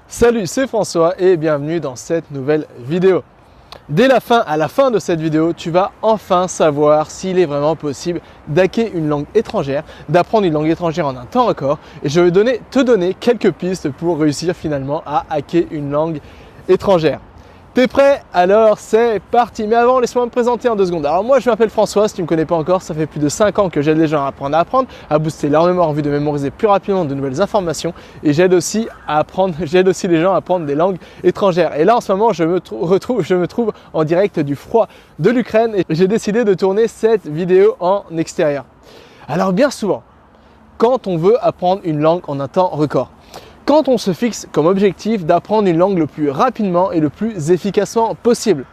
Salut, c'est François et bienvenue dans cette nouvelle vidéo. À la fin de cette vidéo, tu vas enfin savoir s'il est vraiment possible d'hacker une langue étrangère, d'apprendre une langue étrangère en un temps record. Et je vais te donner quelques pistes pour réussir finalement à hacker une langue étrangère. T'es prêt? Alors c'est parti. Mais avant, laisse-moi me présenter en 2 secondes. Alors moi, je m'appelle François, si tu ne me connais pas encore, ça fait plus de 5 ans que j'aide les gens à apprendre, à booster leur mémoire en vue de mémoriser plus rapidement de nouvelles informations. Et j'aide aussi les gens à apprendre des langues étrangères. Et là, en ce moment, je me trouve en direct du froid de l'Ukraine et j'ai décidé de tourner cette vidéo en extérieur. Alors bien souvent, quand on veut apprendre une langue en un temps record, quand on se fixe comme objectif d'apprendre une langue le plus rapidement et le plus efficacement possible,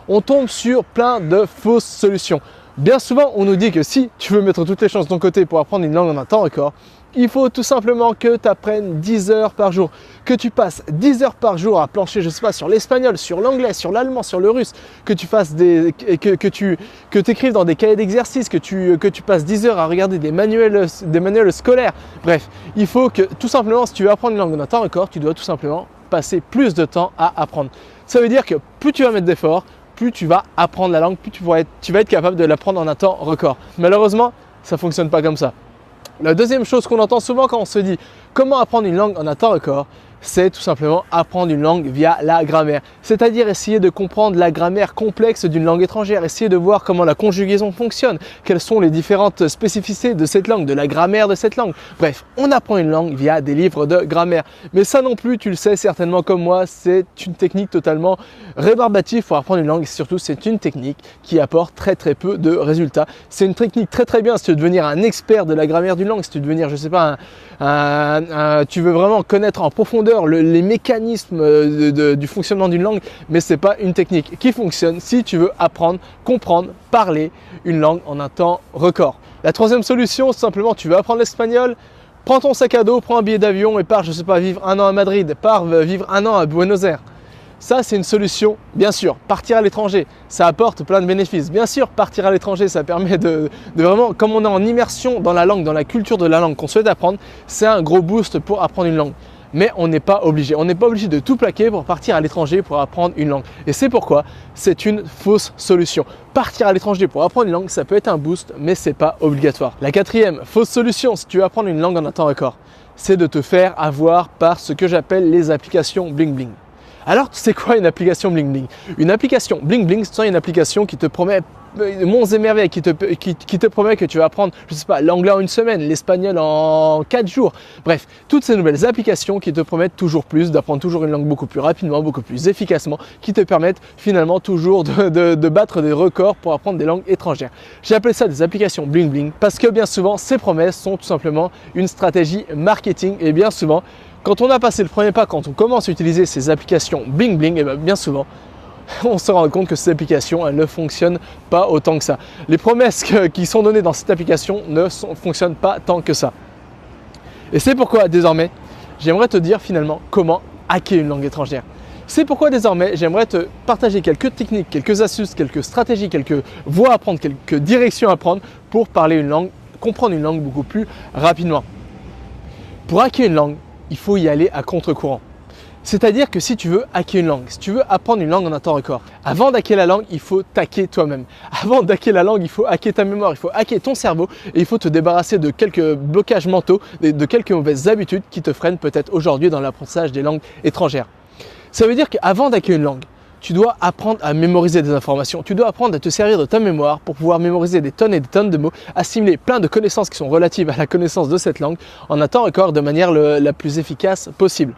on tombe sur plein de fausses solutions. Bien souvent, on nous dit que si tu veux mettre toutes les chances de ton côté pour apprendre une langue en un temps record, il faut tout simplement que tu apprennes 10 heures par jour, que tu passes 10 heures par jour à plancher, je ne sais pas, sur l'espagnol, sur l'anglais, sur l'allemand, sur le russe, que tu fasses que écrives dans des cahiers d'exercice, que tu passes 10 heures à regarder des manuels scolaires. Bref, il faut que tout simplement, si tu veux apprendre une langue en un temps record, tu dois tout simplement passer plus de temps à apprendre. Ça veut dire que plus tu vas mettre d'efforts, plus tu vas apprendre la langue, plus tu vas être capable de l'apprendre en un temps record. Malheureusement, ça ne fonctionne pas comme ça. La deuxième chose qu'on entend souvent quand on se dit comment apprendre une langue en un temps record, c'est tout simplement apprendre une langue via la grammaire. C'est-à-dire essayer de comprendre la grammaire complexe d'une langue étrangère, essayer de voir comment la conjugaison fonctionne, quelles sont les différentes spécificités de cette langue, de la grammaire de cette langue. Bref, on apprend une langue via des livres de grammaire. Mais ça non plus, tu le sais certainement comme moi, c'est une technique totalement rébarbative pour apprendre une langue. Et surtout, c'est une technique qui apporte très peu de résultats. C'est une technique très bien si tu veux devenir un expert de la grammaire d'une langue, si tu veux devenir, je sais pas, tu veux vraiment connaître en profondeur les mécanismes du fonctionnement d'une langue, mais ce n'est pas une technique qui fonctionne si tu veux apprendre, comprendre, parler une langue en un temps record. La troisième solution, c'est simplement tu veux apprendre l'espagnol, prends ton sac à dos, prends un billet d'avion et pars, je sais pas, vivre 1 an à Madrid, pars vivre 1 an à Buenos Aires. Ça, c'est une solution, bien sûr. Partir à l'étranger, ça apporte plein de bénéfices. Bien sûr, partir à l'étranger, ça permet de vraiment, comme on est en immersion dans la langue, dans la culture de la langue qu'on souhaite apprendre, c'est un gros boost pour apprendre une langue. Mais on n'est pas obligé. On n'est pas obligé de tout plaquer pour partir à l'étranger pour apprendre une langue. Et c'est pourquoi c'est une fausse solution. Partir à l'étranger pour apprendre une langue, ça peut être un boost, mais ce n'est pas obligatoire. La quatrième fausse solution, si tu veux apprendre une langue en un temps record, c'est de te faire avoir par ce que j'appelle les applications bling bling. Alors, c'est quoi une application bling bling? Une application bling bling, c'est une application qui te promet monts et merveilles, qui te promet que tu vas apprendre, je sais pas, l'anglais en 1 semaine, l'espagnol en 4 jours. Bref, toutes ces nouvelles applications qui te promettent toujours plus, d'apprendre toujours une langue beaucoup plus rapidement, beaucoup plus efficacement, qui te permettent finalement toujours de battre des records pour apprendre des langues étrangères. J'ai appelé ça des applications bling bling parce que bien souvent, ces promesses sont tout simplement une stratégie marketing et bien souvent, quand on a passé le premier pas, quand on commence à utiliser ces applications bling bling, et bien souvent, on se rend compte que ces applications, elles ne fonctionnent pas autant que ça. Les promesses qui sont données dans cette application ne fonctionnent pas tant que ça. Et c'est pourquoi désormais, j'aimerais te dire finalement comment hacker une langue étrangère. C'est pourquoi désormais, j'aimerais te partager quelques techniques, quelques astuces, quelques stratégies, quelques voies à prendre, quelques directions à prendre pour parler une langue, comprendre une langue beaucoup plus rapidement. Pour hacker une langue, il faut y aller à contre-courant. C'est-à-dire que si tu veux hacker une langue, si tu veux apprendre une langue en un temps record, avant d'hacker la langue, il faut t'hacker toi-même. Avant d'hacker la langue, il faut hacker ta mémoire, il faut hacker ton cerveau et il faut te débarrasser de quelques blocages mentaux, de quelques mauvaises habitudes qui te freinent peut-être aujourd'hui dans l'apprentissage des langues étrangères. Ça veut dire qu'avant d'hacker une langue, tu dois apprendre à mémoriser des informations, tu dois apprendre à te servir de ta mémoire pour pouvoir mémoriser des tonnes et des tonnes de mots, assimiler plein de connaissances qui sont relatives à la connaissance de cette langue en un temps record de manière la plus efficace possible.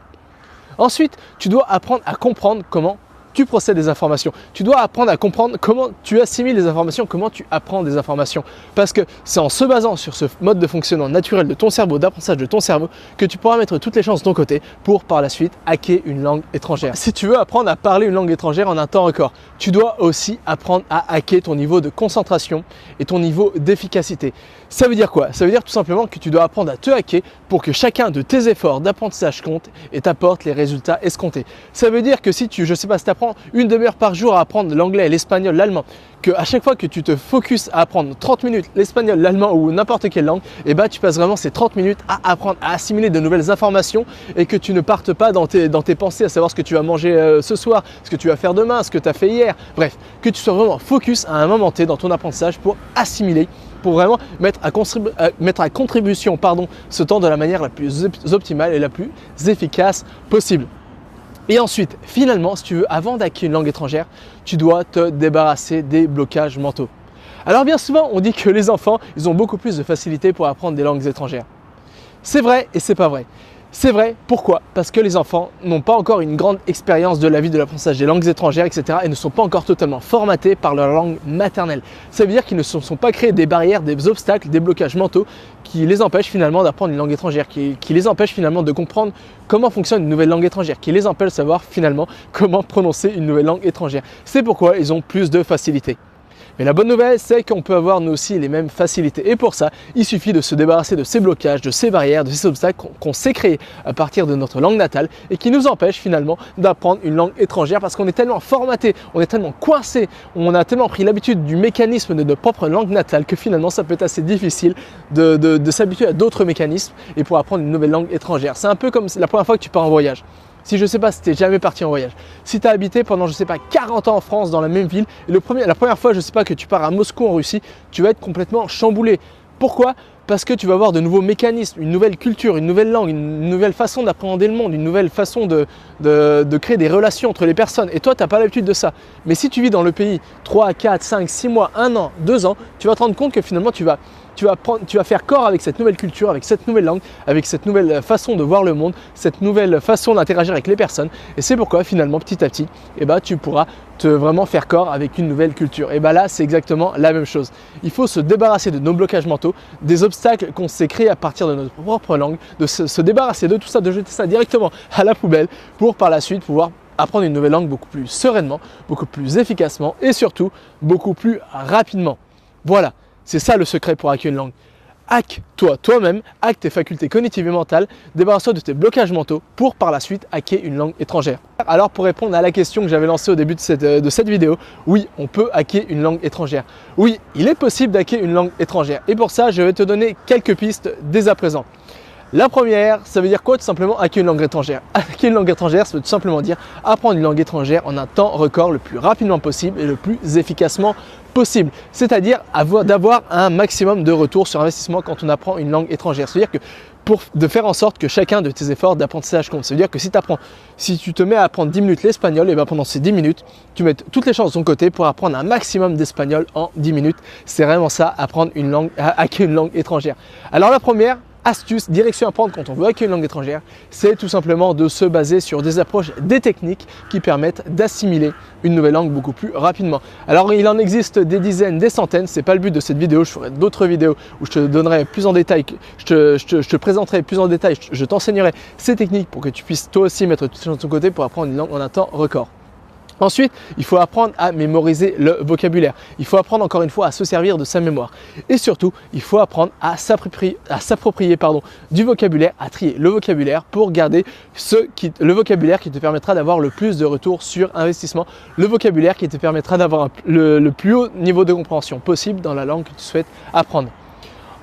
Ensuite, tu dois apprendre à comprendre comment tu procèdes des informations. Tu dois apprendre à comprendre comment tu assimiles les informations, comment tu apprends des informations. Parce que c'est en se basant sur ce mode de fonctionnement naturel de ton cerveau, d'apprentissage de ton cerveau, que tu pourras mettre toutes les chances de ton côté pour par la suite hacker une langue étrangère. Si tu veux apprendre à parler une langue étrangère en un temps record, tu dois aussi apprendre à hacker ton niveau de concentration et ton niveau d'efficacité. Ça veut dire quoi? Ça veut dire tout simplement que tu dois apprendre à te hacker pour que chacun de tes efforts d'apprentissage compte et t'apporte les résultats escomptés. Ça veut dire que si tu, je sais pas, si tu apprends une demi-heure par jour à apprendre l'anglais, l'espagnol, l'allemand, qu'à chaque fois que tu te focuses à apprendre 30 minutes l'espagnol, l'allemand ou n'importe quelle langue, et bah tu passes vraiment ces 30 minutes à apprendre, à assimiler de nouvelles informations et que tu ne partes pas dans tes pensées à savoir ce que tu vas manger ce soir, ce que tu vas faire demain, ce que tu as fait hier. Bref, que tu sois vraiment focus à un moment T dans ton apprentissage pour assimiler, pour vraiment mettre à contribution ce temps de la manière la plus optimale et la plus efficace possible. Et ensuite, finalement, si tu veux, avant d'acquérir une langue étrangère, tu dois te débarrasser des blocages mentaux. Alors bien souvent, on dit que les enfants, ils ont beaucoup plus de facilité pour apprendre des langues étrangères. C'est vrai et c'est pas vrai. C'est vrai, pourquoi? Parce que les enfants n'ont pas encore une grande expérience de la vie de l'apprentissage des langues étrangères, etc. et ne sont pas encore totalement formatés par leur langue maternelle. Ça veut dire qu'ils ne se sont pas créés des barrières, des obstacles, des blocages mentaux qui les empêchent finalement d'apprendre une langue étrangère, qui les empêchent finalement de comprendre comment fonctionne une nouvelle langue étrangère, qui les empêchent de savoir finalement comment prononcer une nouvelle langue étrangère. C'est pourquoi ils ont plus de facilité. Mais la bonne nouvelle, c'est qu'on peut avoir nous aussi les mêmes facilités. Et pour ça, il suffit de se débarrasser de ces blocages, de ces barrières, de ces obstacles qu'on s'est créés à partir de notre langue natale et qui nous empêchent finalement d'apprendre une langue étrangère parce qu'on est tellement formaté, on est tellement coincé, on a tellement pris l'habitude du mécanisme de notre propre langue natale que finalement ça peut être assez difficile de s'habituer à d'autres mécanismes et pour apprendre une nouvelle langue étrangère. C'est un peu comme la première fois que tu pars en voyage. Si je ne sais pas si tu n'es jamais parti en voyage, si tu as habité pendant je ne sais pas 40 ans en France dans la même ville et la première fois je ne sais pas que tu pars à Moscou en Russie, tu vas être complètement chamboulé. Pourquoi? Parce que tu vas avoir de nouveaux mécanismes, une nouvelle culture, une nouvelle langue, une nouvelle façon d'appréhender le monde, une nouvelle façon de créer des relations entre les personnes. Et toi, tu n'as pas l'habitude de ça. Mais si tu vis dans le pays 3, 4, 5, 6 mois, 1 an, 2 ans, tu vas te rendre compte que finalement tu vas faire corps avec cette nouvelle culture, avec cette nouvelle langue, avec cette nouvelle façon de voir le monde, cette nouvelle façon d'interagir avec les personnes. Et c'est pourquoi finalement, petit à petit, tu pourras te vraiment faire corps avec une nouvelle culture. Et là, c'est exactement la même chose. Il faut se débarrasser de nos blocages mentaux, des obstacles qu'on s'est créés à partir de notre propre langue, de se débarrasser de tout ça, de jeter ça directement à la poubelle pour par la suite pouvoir apprendre une nouvelle langue beaucoup plus sereinement, beaucoup plus efficacement et surtout beaucoup plus rapidement. Voilà. C'est ça le secret pour acquérir une langue. Hack toi-même, hack tes facultés cognitives et mentales, débarrasse-toi de tes blocages mentaux pour par la suite hacker une langue étrangère. Alors pour répondre à la question que j'avais lancée au début de cette vidéo, oui, on peut hacker une langue étrangère. Oui, il est possible d'hacker une langue étrangère. Et pour ça, je vais te donner quelques pistes dès à présent. La première, ça veut dire quoi? Tout simplement hacker une langue étrangère. Hacker une langue étrangère, ça veut tout simplement dire apprendre une langue étrangère en un temps record le plus rapidement possible et le plus efficacement possible. C'est-à-dire d'avoir un maximum de retour sur investissement quand on apprend une langue étrangère. C'est-à-dire que de faire en sorte que chacun de tes efforts d'apprentissage compte. Ça veut dire que si tu te mets à apprendre 10 minutes l'espagnol, et pendant ces 10 minutes, tu mets toutes les chances de ton côté pour apprendre un maximum d'espagnol en 10 minutes. C'est vraiment ça, apprendre une langue, hacker une langue étrangère. Alors la première astuce, direction à prendre quand on veut acquérir une langue étrangère, c'est tout simplement de se baser sur des approches, des techniques qui permettent d'assimiler une nouvelle langue beaucoup plus rapidement. Alors il en existe des dizaines, des centaines, c'est pas le but de cette vidéo, je ferai d'autres vidéos où je te donnerai plus en détail, je te présenterai plus en détail, je t'enseignerai ces techniques pour que tu puisses toi aussi mettre tout de ton côté pour apprendre une langue en un temps record. Ensuite, il faut apprendre à mémoriser le vocabulaire. Il faut apprendre encore une fois à se servir de sa mémoire. Et surtout, il faut apprendre à s'approprier du vocabulaire, à trier le vocabulaire pour garder le vocabulaire qui te permettra d'avoir le plus de retour sur investissement, le vocabulaire qui te permettra d'avoir le plus haut niveau de compréhension possible dans la langue que tu souhaites apprendre.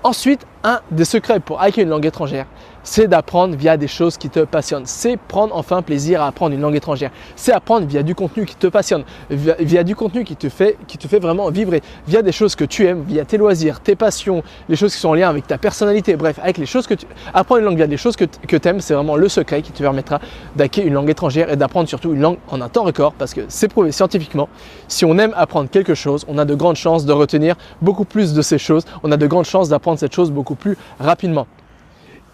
Ensuite, un des secrets pour acquérir une langue étrangère, c'est d'apprendre via des choses qui te passionnent. C'est prendre enfin plaisir à apprendre une langue étrangère. C'est apprendre via du contenu qui te passionne, via du contenu qui te fait vraiment vibrer, via des choses que tu aimes, via tes loisirs, tes passions, les choses qui sont en lien avec ta personnalité. Bref, avec les choses apprendre une langue via des choses que tu aimes, c'est vraiment le secret qui te permettra d'acquérir une langue étrangère et d'apprendre surtout une langue en un temps record parce que c'est prouvé scientifiquement. Si on aime apprendre quelque chose, on a de grandes chances de retenir beaucoup plus de ces choses. On a de grandes chances d'apprendre cette chose beaucoup plus rapidement.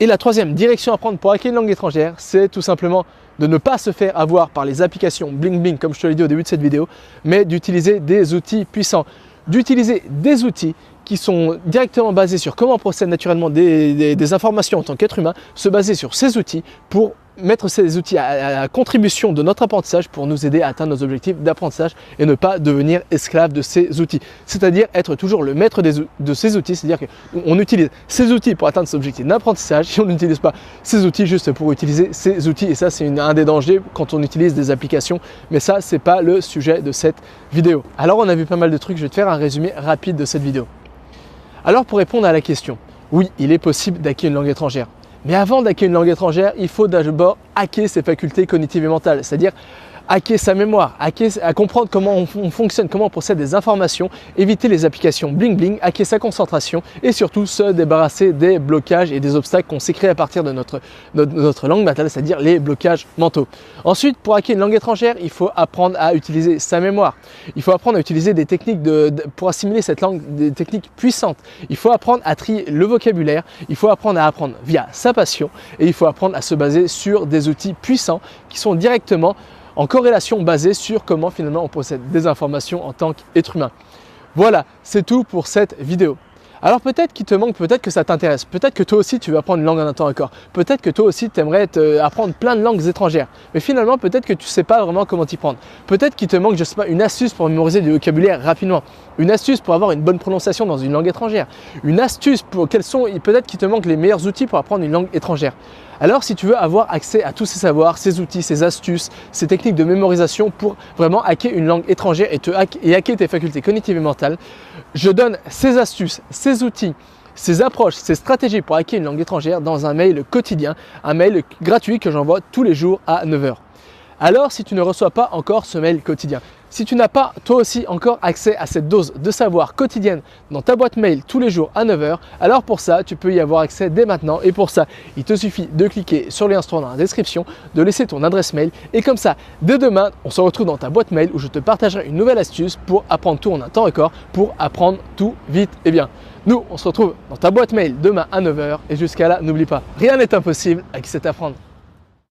Et la troisième direction à prendre pour acquérir une langue étrangère, c'est tout simplement de ne pas se faire avoir par les applications bling bling comme je te l'ai dit au début de cette vidéo, mais d'utiliser des outils puissants, d'utiliser des outils qui sont directement basés sur comment on procède naturellement des informations en tant qu'être humain, se baser sur ces outils pour mettre ces outils à la contribution de notre apprentissage pour nous aider à atteindre nos objectifs d'apprentissage et ne pas devenir esclave de ces outils. C'est-à-dire être toujours le maître de ces outils, c'est-à-dire qu'on utilise ces outils pour atteindre ces objectifs d'apprentissage et on n'utilise pas ces outils juste pour utiliser ces outils. Et ça, c'est un des dangers quand on utilise des applications. Mais ça, c'est pas le sujet de cette vidéo. Alors, on a vu pas mal de trucs. Je vais te faire un résumé rapide de cette vidéo. Alors, pour répondre à la question, oui, il est possible d'hacker une langue étrangère. Mais avant d'hacker une langue étrangère, il faut d'abord hacker ses facultés cognitives et mentales, c'est-à-dire hacker sa mémoire, à comprendre comment on fonctionne, comment on possède des informations, éviter les applications bling bling, hacker sa concentration et surtout se débarrasser des blocages et des obstacles qu'on s'est créés à partir de notre langue natale, c'est-à-dire les blocages mentaux. Ensuite, pour hacker une langue étrangère, il faut apprendre à utiliser sa mémoire. Il faut apprendre à utiliser des techniques pour assimiler cette langue, des techniques puissantes. Il faut apprendre à trier le vocabulaire, il faut apprendre à apprendre via sa passion et il faut apprendre à se baser sur des outils puissants qui sont directement en corrélation basée sur comment finalement on possède des informations en tant qu'être humain. Voilà, c'est tout pour cette vidéo. Alors peut-être qu'il te manque, peut-être que ça t'intéresse, peut-être que toi aussi tu veux apprendre une langue en un temps record, peut-être que toi aussi tu aimerais apprendre plein de langues étrangères, mais finalement peut-être que tu ne sais pas vraiment comment t'y prendre. Peut-être qu'il te manque, je sais pas, une astuce pour mémoriser du vocabulaire rapidement, une astuce pour avoir une bonne prononciation dans une langue étrangère, une astuce pour peut-être qu'il te manque les meilleurs outils pour apprendre une langue étrangère. Alors si tu veux avoir accès à tous ces savoirs, ces outils, ces astuces, ces techniques de mémorisation pour vraiment hacker une langue étrangère et hacker tes facultés cognitives et mentales, je donne ces astuces, ces outils, ces approches, ces stratégies pour hacker une langue étrangère dans un mail quotidien, un mail gratuit que j'envoie tous les jours à 9 h. Alors si tu ne reçois pas encore ce mail quotidien, si tu n'as pas toi aussi encore accès à cette dose de savoir quotidienne dans ta boîte mail tous les jours à 9 h, alors pour ça tu peux y avoir accès dès maintenant et pour ça il te suffit de cliquer sur les instructions dans la description, de laisser ton adresse mail et comme ça dès demain on se retrouve dans ta boîte mail où je te partagerai une nouvelle astuce pour apprendre tout en un temps record, pour apprendre tout vite et bien. Nous on se retrouve dans ta boîte mail demain à 9 h et jusqu'à là n'oublie pas, rien n'est impossible avec cet apprendre.